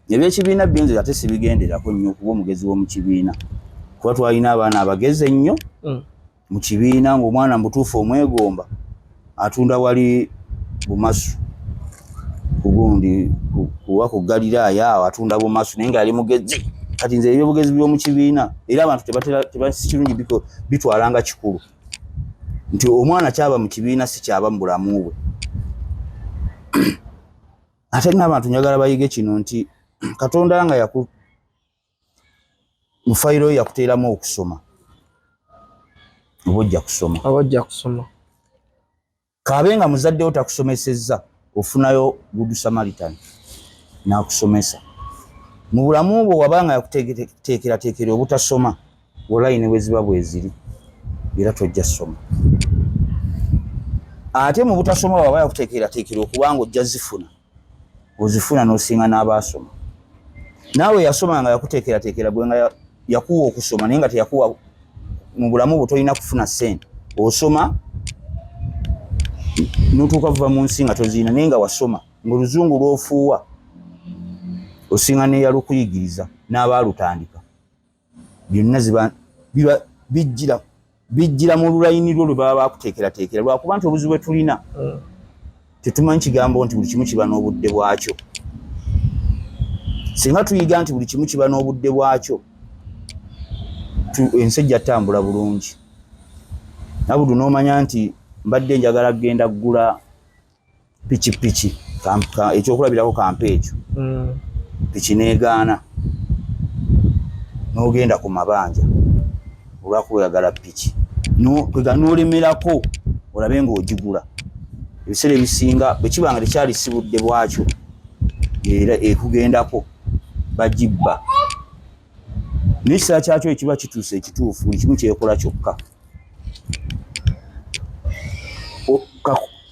ebyekibiina binze ate sibigenderako nnyo kuba omugezi w'omu kibiina kuba twalina abaana abageze ennyo mu kibiina ng'omwana mutuufu omwegomba atunda wali bumasu kugundi kuba ku Galiraaya awo atunda bumasu naye ng'ali mugezi kati nze ebyobugezi by'omu kibiina era abantu si kirungi bitwala nga kikulu nti omwana kyaba mu kibiina si kyaba mu bulamu bwe ate n'abantu njagala bayige kino nti Katonda nga mu fayiro yakuteeramu okusoma oba ojja kusoma kaabe nga muzaddewo takusomesezza ofunayo Good Samaritan n'akusomesa mu bulamu bwo wabanga yakuteekerateekera obutasoma olayini bwe ziba bwe ziri era tojja ssoma ate mu butasoma waba yakuteekerateekera okubanga ojja ozifuna n'osinga n'abaasoma naawe yasoma nga yakuteekerateekera gwe nga yakuwa okusoma naye nga teyakuwa mu bulamu bwo tolina kufuna ssente osoma n'otuuka vuba mu nsi nga toziina naye nga wasoma ng'oluzungu lw'ofuuwa osinga n'eyalukuyigiriza n'abaalutandika byonna bijjira mu lulayini lwo lwe baba baakuteekerateekera lwakuba nti obuzibu bwe tulina tetumanyi kigambo nti buli kimu kiba n'obudde bwakyo singa tuyiga nti buli kimu kiba n'obudde bwakyo ensi ejja ttambula bulungi nabudu n'omanya nti mbadde njagala kugenda kugula pikipiki ekyokulabirako kampa ekyo piki neegaana n'ogenda ku mabanja olwakuba oyagala piki n'olemerako olabe ng'ogigula ebiseera ebisinga bwe kiba nga tekyali si budde bwakyo era ekugendako bagibba n'ekiseera kyakyo ekiba kituuse ekituufu buli kimu kyekola kyokka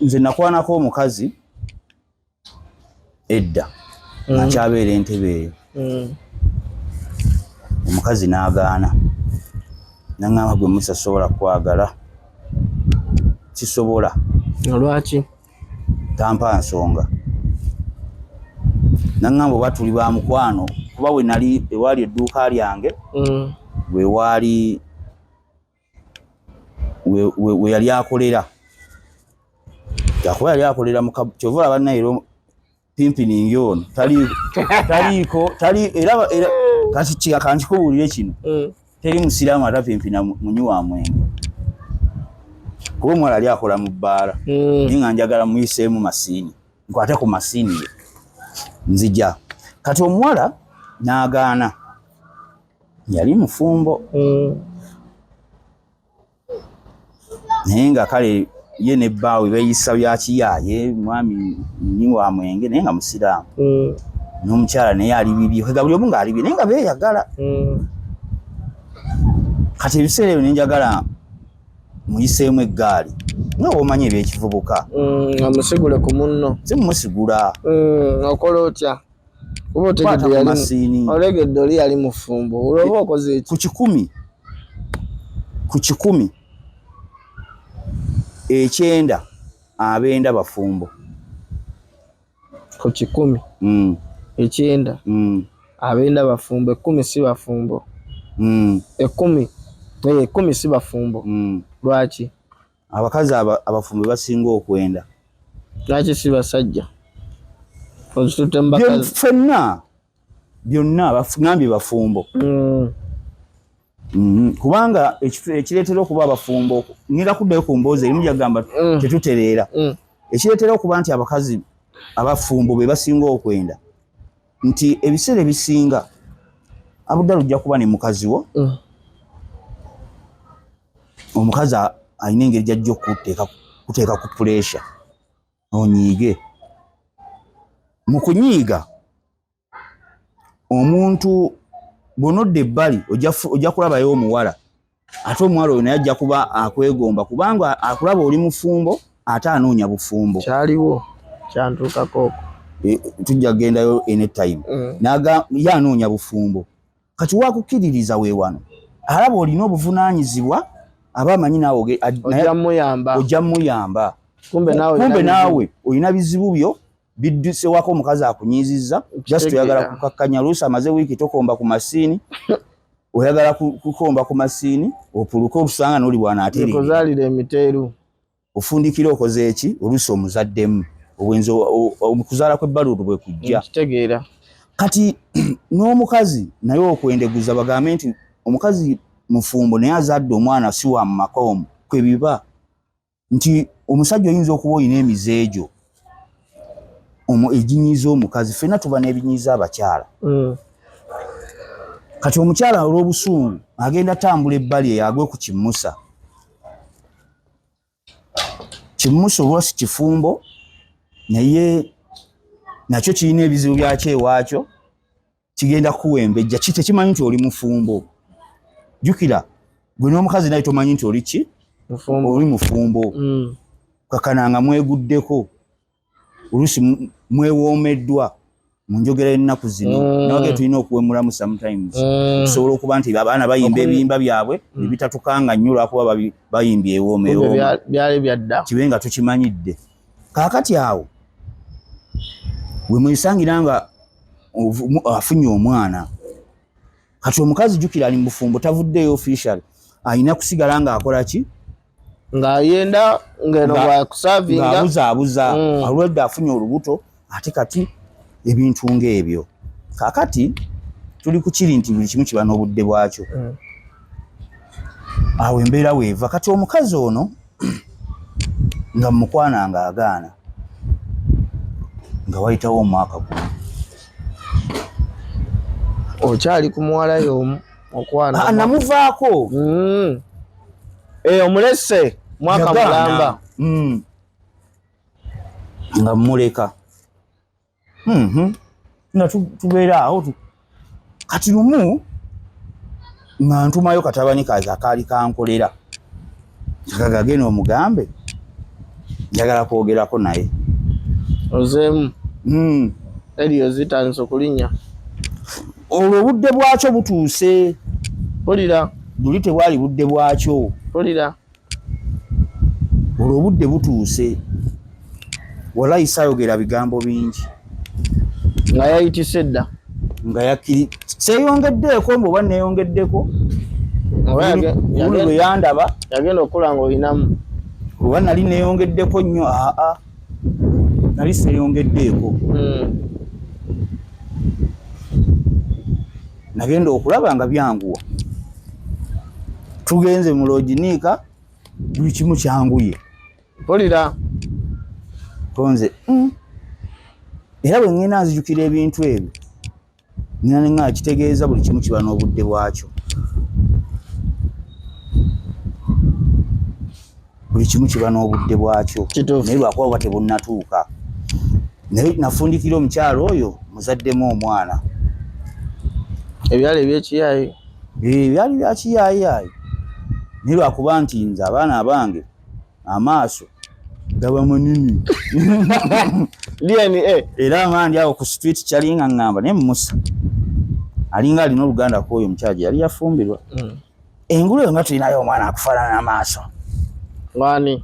nze nakwanako omukazi edda nakyabeera entebe eyo omukazi n'agaana naŋŋamba gwe musa sobola kwagala kisobola olwaki tampa nsonga naŋŋamba oba tuli ba mukwano kuba we nali ewaali edduuka lyange we waali we yali akolera yakuba yali akolera kyova olaba nairo pimpiningi ono taliiko era kati kankikubuulire kino teri musiraamu atapimpina munywa mwenge kuba omuwala ali akola mu bbaala naye nga njagala muyiseemu masiini nkwate ku masiini ye nzija kati omuwala n'agaana yali mufumbo naye nga kale ye ne bbaawe beeyisa bya kiyaaye mwami munywa mwenge naye nga musiraamu n'omukyala naye ali bibyo kega buli omu ng'ali bye naye nga beeyagala kati ebiseera ebyo nenjagala muyiseemu eggaali nga bw'omanyi ebyekivubuka amusigule ku munno si mumusigula okola otya kuba otegedde olegedde oli yali mufumbo olwoba okoze eki ku kikumi 9 abenda bafumbo ku 10 9 abenda bafumbo 10 si bafumbo 10 si bafumbo lwaki abakazi abafumbo basinga okwenda lwaki si basajja ffenna byonna ngambye bafumbo kubanga ekireetera okuba abafumbo ngenda kuddayo ku mboozi erimu gyagamba tetutereera ekireetera okuba nti abakazi abafumbo be basinga okwenda nti ebiseera ebisinga abudde lujja kuba ne mukazi wo omukazi alina engeri gyajja okuteeka ku puleesha onyiige mu kunyiiga omuntu bw'onodda ebbali ojja kulabayo omuwala ate omuwala oyo naye ajja kuba akwegomba kubanga akulaba oli mufumbo ate anoonya bufumbo kyaliwo kyantuukako tujja kugendayo anytime ye anoonya bufumbo kati wakukkiririza weewano alaba olina obuvunaanyizibwa aba amanyi naawe ojja muyamba kumbe naawe olina bizibu byo bidduse wako omukazi akunyiizizza just oyagala kukakkanya luusi amaze wiiki tokomba ku masiini oyagala kukomba ku masiini opuluka olusanga n'oli bwana atereera okuzaalira emiteeru ofundikira okoze eki oluusi omuzaddemu obwenzi okuzaala kw'ebbaluulu bwe kujja kitegeera kati n'omukazi naye okwendeguza bagambe nti omukazi mufumbo naye azadde omwana si wa mu maka omwo kwe biba nti omusajja oyinza okuba olina emizeejo eginyiiza omukazi ffenna tuba n'ebinyiiza abakyala kati omukyala olw'obusungu agenda tambula ebbali eyo agwe ku kimmusa olwasi kifumbo naye nakyo kirina ebizibu byakyo ewaakyo kigenda kuwembejja tekimanyi nti oli mufumbo jjukira gwe n'omukazi naye tomanyi nti oli ki oli mufumbo kakananga mweguddeko oluusi mwewoomeddwa mu njogera y'ennaku zino nawage tulina okuwemulamu sometimes okusobola okuba nti abaana bayimba ebiyimba byabwe nebitatukanga nnyo lwakuba bayimbye ewoomewooma byali byadda kibe nga tukimanyidde kaakati awo we mwesangira nga afunye omwana kati omukazi jjukira ali mu bufumbo tavuddeyo official ayina kusigala ng'akola ki ng'ayenda ng'eno bwakusaavinga ng'abuzaabuza alwedde afunye olubuto ate kati ebintu ng'ebyo kaakati tuli ku kiri nti buli kimu kiba n'obudde bwakyo awo embeera weeva kati omukazi ono nga mukwana ng'agaana nga wayitawo omwaka guno okyali ku muwala y'omu okwana namuvaako omulese mwaka mulamba nga muleka nga tubeera awo kati lumu nga ntumayo katabani kazi akaali kankolera kagagenda omugambe njagala kwogerako naye ozeemu eriyo zitandise okulinnya olwo obudde bwakyo butuuse pulira luli tebwali budde bwakyo pulira olwo obudde butuuse walayisa ayogera bigambo bingi nga yayitise dda nga yakiri seeyongeddeeko mboba neeyongeddeko lwe yandaba yagenda okula nga olinamu oba nali neeyongeddeko nnyo nali seeyongeddeeko nagenda okulaba nga byanguwa tugenze mu loginiika buli kimu kyanguye pulira konze era bwe ngenda nzijukira ebintu ebyo nina nga kitegeeza buli kimu kiba n'obudde bwakyo buli kimu kiba n'obudde bwakyo naye lwakuba buba tebunnatuuka naye nafundikira omukyalo oyo muzaddemu omwana ebyali ebyekiyaayi byali byakiyaayiaayi naye lwakuba nti nze abaana abange amaaso gaba manini DNA era amandi awo ku street kyalinga ngamba naye musa alinga alina oluganda kwoyo omukyala yali yafumbirwa engulu eyo nga tulinayo omwana akufaanana amaaso wani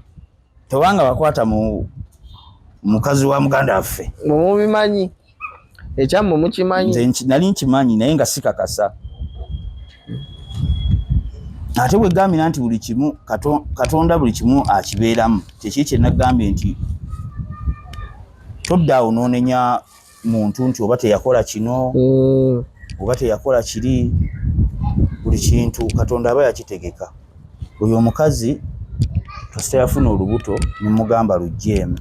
tobanga bakwata mu mukazi wa muganda waffe mumubimanyi ekyammwe mukimanyi nze nali nkimanyi naye nga sikakasa ate bwe gambira nti buli kimu katonda buli kimu akibeeramu kyekiri kye nagambye nti todda awo noonenya muntu nti oba teyakola kino oba teyakola kiri buli kintu katonda aba yakitegeka oyo omukazi kasita yafuna olubuto nemugamba lujjeemu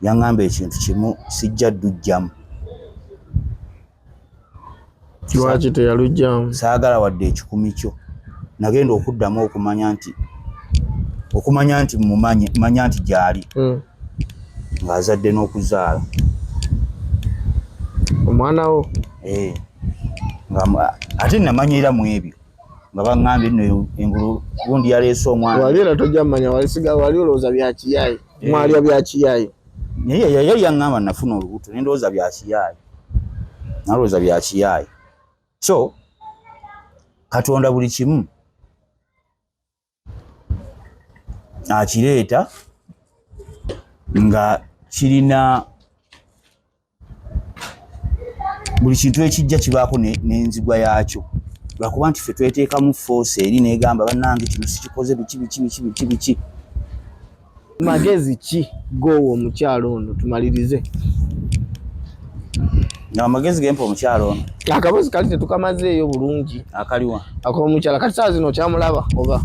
yaŋŋamba ekintu kimu sijja ddujjamu lwaki teyalujjamu saagala wadde ekikumi kyo nagenda okuddamu okumanya nti manya nti gyali ng'azadde n'okuzaala omwana wo ate namanyira mu ebyo nga baŋŋambye nno engulu gundi yaleese omwana wali era tojja mmanya wali olowooza byakiyaayi mwalya byakiyaayi naye yali yaŋŋamba nafuna olubuto nendowooza byakiyaayi nalowooza byakiyaayi so katonda buli kimu akireeta nga kirina buli kintu ekijja kibaako n'enzigwa yaakyo lwakuba nti ffe tweteekamu force eri negamba bannange kino sikikoze biki magezi ki gowo omukyalo ono tumalirize amagezi gempa omukyalo ono akabuzi kali tetukamazeeyo bulungi akaliwa ak'omukyala kati saa zino kyamulaba oba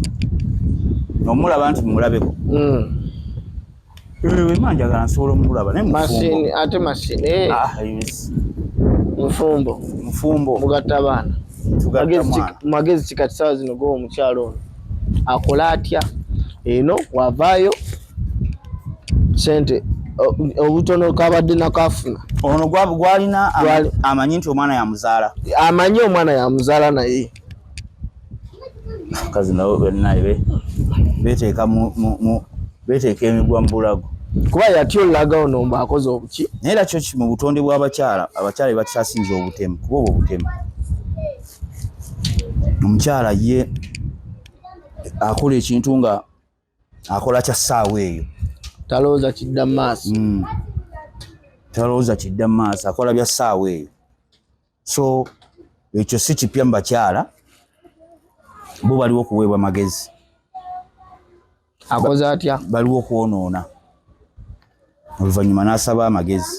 omulaba nti mumulabeko wema njagala nsobola omulaba naye mashini ate mashini mufumbo mugatta abaana magezi ki kati saa zino gowo omukyalo ono akola atya eno wavaayo sente obutono kabadde nakafuna ono gwalina amanyi nti omwana yamuzaala amanyi omwana yamuzaala naye kazi nabo bennaye beteeka emigwa mu bulago kuba yatya olaga ono mbu akoze obuki naye era kyo mu butonde bw'abakyala abakyala bakyasinza obutemu kuba obwo obutemu omukyala ye akola ekintu nga akola kya ssaawa eyo talowooza kidda mu maaso talowooza kidda mu maaso akola bya ssaawa eyo so ekyo si kipya mu bakyala bo baliwo okuweebwa magezi akoze atya baliwo okwonoona oluvannyuma n'asaba amagezi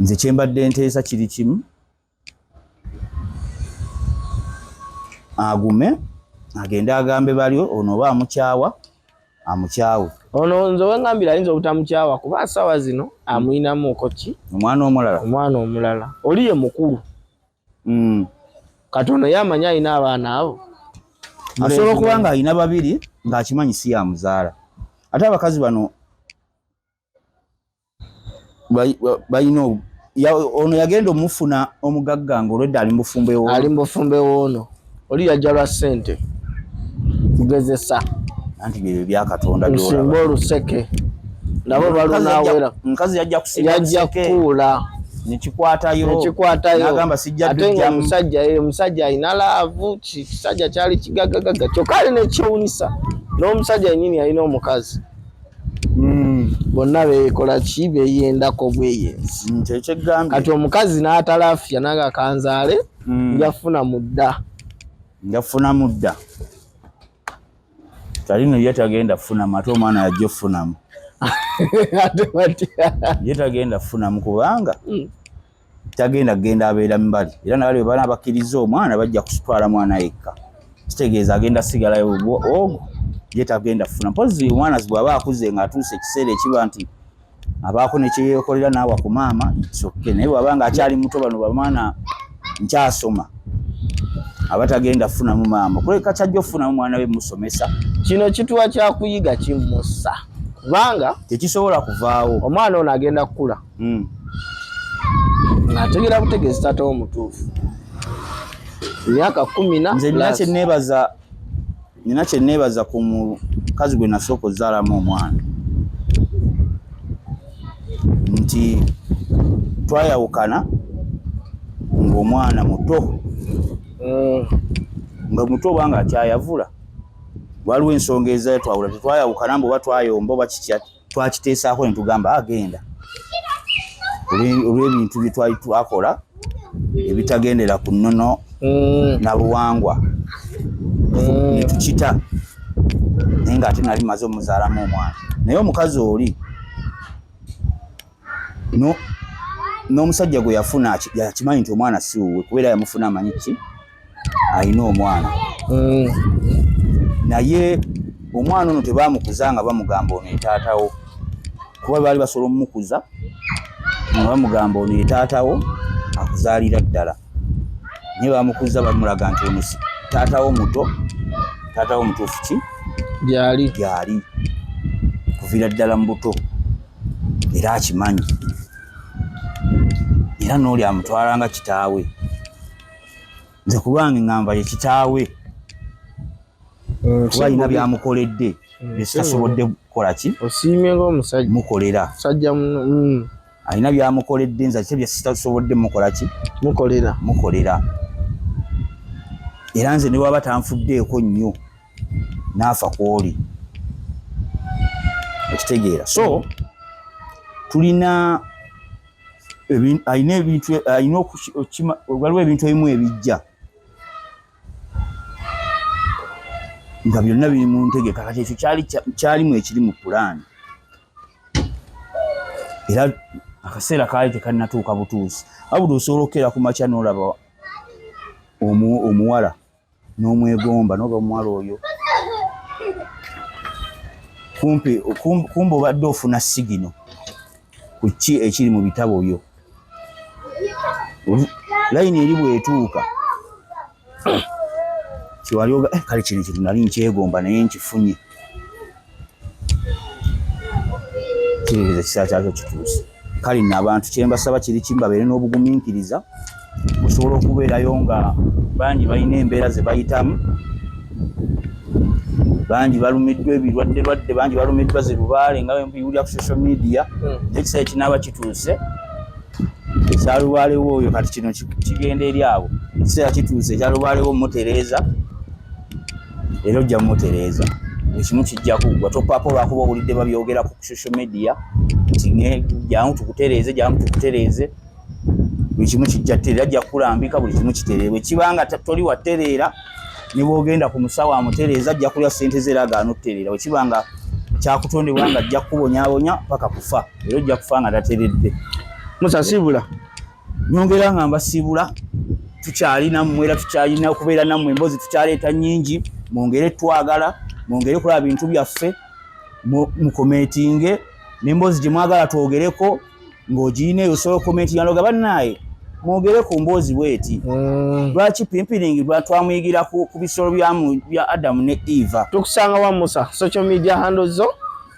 nze kyembadde nteesa kiri kimu agume agende agambe balyo ono oba amukyawa amukyawe ono nze wengambira ayinza obutamukyawa kuba ssaawa zino amuyinamuuko ki omwana omulala oli ye mukulu kati ono ye amanyi alina abaana abo asobola okuba nga alina babiri ng'akimanyi si yamuzaala ate abakazi bano balina ono yagenda omufuna omugagga nga olwedda ali mubufumbe woono oli yajja lwa ssente kugezesa anti byo byakatonda nsimba oluseke nabo balunawera mukazi yajja kuula nekikwatayo nagamba sijja ate omusajja alina laavu kisajja kyali kigagagaga kyokka alina ekyewunyisa n'omusajja yennyini alina omukazi bonna beekola ki beeyendako bweyensi kati omukazi n'atalaafiya naga kanzaale njafuna mudda talino ye tagenda funamu ate omwana yajja ofunamu ye tagenda funamu kubanga tagenda kugenda abeera mbali era nabali bwe banabakkiriza omwana bajja kusitwala mwana yekka kitegeeza agenda sigalayo ogwo ye tagenda funamu mpozi omwana bw'aba akuze ng'atuuse ekiseera ekiba nti abaako nekyeyeekolera naawe ku maama kyokka naye bw'aba nga akyali muto bano bamwana nkyasoma aba tagenda funamu maama kuleka kyajja ofunamu mwana we musomesa kino kituwa kyakuyiga kimussa kubanga tekisobola kuvaawo omwana ono agenda kukula ng'ategeera butegeezi taata omutuufu emyaka 10 nze nina kyenneebaza ku mukazi gwe nasooka ozaalamu omwana nti twayawukana ng'omwana muto nga muto oba nga akyayavula waliwo ensonga ezatwawula tetwayawukana mbu oba twayomba oba kitya twakiteesaako ne tugamba agenda olw'ebintu bye twali twakola ebitagendera ku nnono na buwangwa ne tukita naye ng'ate nali maze omuzaalamu omwana naye omukazi oli n'omusajja gwe yafuna yakimanyi nti omwana si wuwe kubeera yamufuna amanyi ki alina omwana naye omwana ono tebamukuza nga bamugamba ono etaatawo kuba baali basobola omumukuza nga bamugamba ono etaatawo akuzaalira ddala naye bamukuza bamulaga nti ono taatawo muto taatawo mutuufu ki gyali kuviira ddala mu buto era akimanyi era n'oli amutwala nga kitaawe nze ku lwange ngamba ye kitaawe kuba alina byamukoledde byesitasobodde kukola ki osiimye ng'omusajja mukolera musajja alina byamukoledde nze ate byesitasobodde mukola ki mukolera era nze ne waba tanfuddeeko nnyo n'afa kwoli okitegeera so tulina ayina ebintu ayina okima waliwo ebintu ebimu ebijja nga byonna biri mu ntegeka kati ekyo kyalimu ekiri mu pulaani era akaseera kaali tekanatuuka butuusi wabula osobola okukera ku makya n'olaba omuwala n'omwegomba n'oba omuwala oyo kumpi obadde ofuna sigino ku ki ekiri mu bitabo byo layini eri bwetuuka kiwali oga kale kino kintu nali nkyegomba naye nkifunye kireeza kisaa kyakyo kituuse kale nno abantu kyembasaba kiri kimbabeere n'obugumiikiriza osobola okubeerayo nga bangi balina embeera ze bayitamu bangi balumiddwa ebirwadde bangi balumiddwa zirubaale nga mbiwulira ku social media ekiseera kinaaba kituuse ekyalubaalewo oyo kati kino kigenda eri abo ekiseera kituuse ekyalubaalewo mutereeza era ojja mutereeza ekimu kijja kuggwa topaapa olwakuba obulidde babyogera ku social media jangu tukutereeze buli kimu kijja tereera ajja kulambika buli kimu kitereebwe kibanga toli watereera ne bwogenda ku musawo amutereeza ajja kulya ssente ze era agaana okutereera wekibanga kyakutondebwa nga ajja kubonyaabonya paka kufa era ojja kufa nga tateredde Musa sibula nyongera nga mbasibula tukyalina mmwe era tukyalina okubeera nammwe emboozi tukyaleeta nnyingi mwongere twagala mwongere kulaba bintu byaffe mukometinge n'emboozi gye mwagala twogereko ng'ogiyina eyo osobola okukometinga noga bannaaye mwogere ku mboozi bweti lwaki Pimpiring twamwigira ku bisolo bya Adamu ne Eva tukusanga wa Musa social media handles zo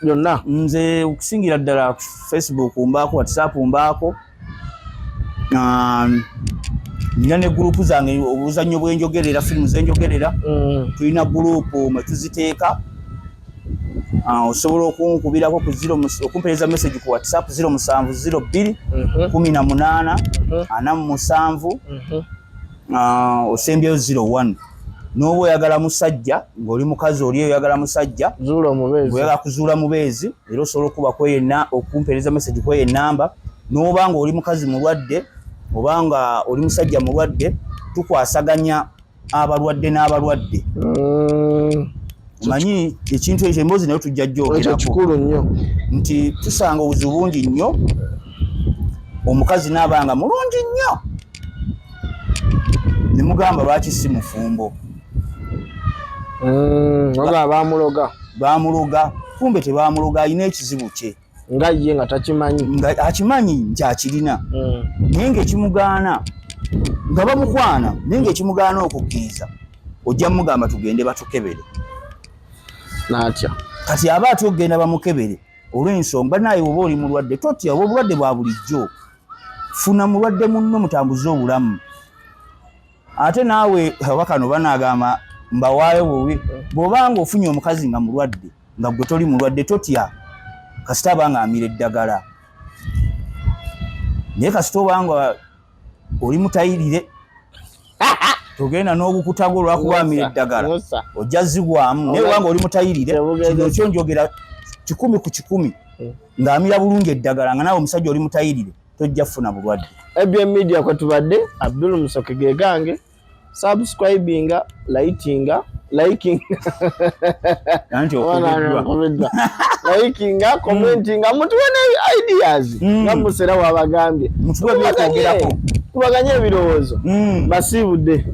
byonna nze okusingira ddala Facebook mbaako WhatsApp mbaako nina ne gurupu zange obuzannyo bw'enjogerera firimu z'enjogerera tulina gurupu mwe tuziteeka osobola okunkubirako okumpeereza message ku WhatsApp 0702 18 47 osembyeyo 01 n'oba oyagala musajja ng'oli mukazi oli oyagala musajja oyagala kuzuula mubeezi era osobola okubako yenna okumpeereza message kweyo ennamba n'oba nga oli mukazi mulwadde oba nga oli musajja mulwadde tukwasaganya abalwadde n'abalwadde manyi ekintu ekyo emboozi nayo tujja jjogerako kikulu nnyo nti tusanga obuzibu bungi nnyo omukazi n'abanga mulungi nnyo ne mugamba lwaki si mufumbo oba bamuloga kumbe tebamuloga alina ekizibu kye nga ye nga takimanyi nga akimanyi nti akirina naye ng'ekimugaana nga bamukwana naye ng'ekimugaana okukkiriza ojja mugamba tugende batukebere n'atya kati aba ati okugenda bamukebere olw'ensonga naye oba oli mulwadde totya oba obulwadde bwa bulijjo funa mulwadde munno mutambuze obulamu ate naawe abakano banaagamba mbawaayo bubi bw'obanga ofunye omukazi nga mulwadde nga gwe toli mulwadde totya kasita abanga amira eddagala naye kasita obanga oli mutayirire togenda n'obukutago olwakuba amira eddagala ojja zigwamu naye obanga oli mutayirire kino kyo njogera 100 ku 100 ng'amira bulungi eddagala nga naawe omusajja oli mutayirire tojja kufuna bulwadde. ABM Media kwe tubadde Abdul Musoke ge gange subscribinga likinga likinga commentinga mutuwe ideas nga musera wabagambye tubaganye ebirowoozo basiibudde.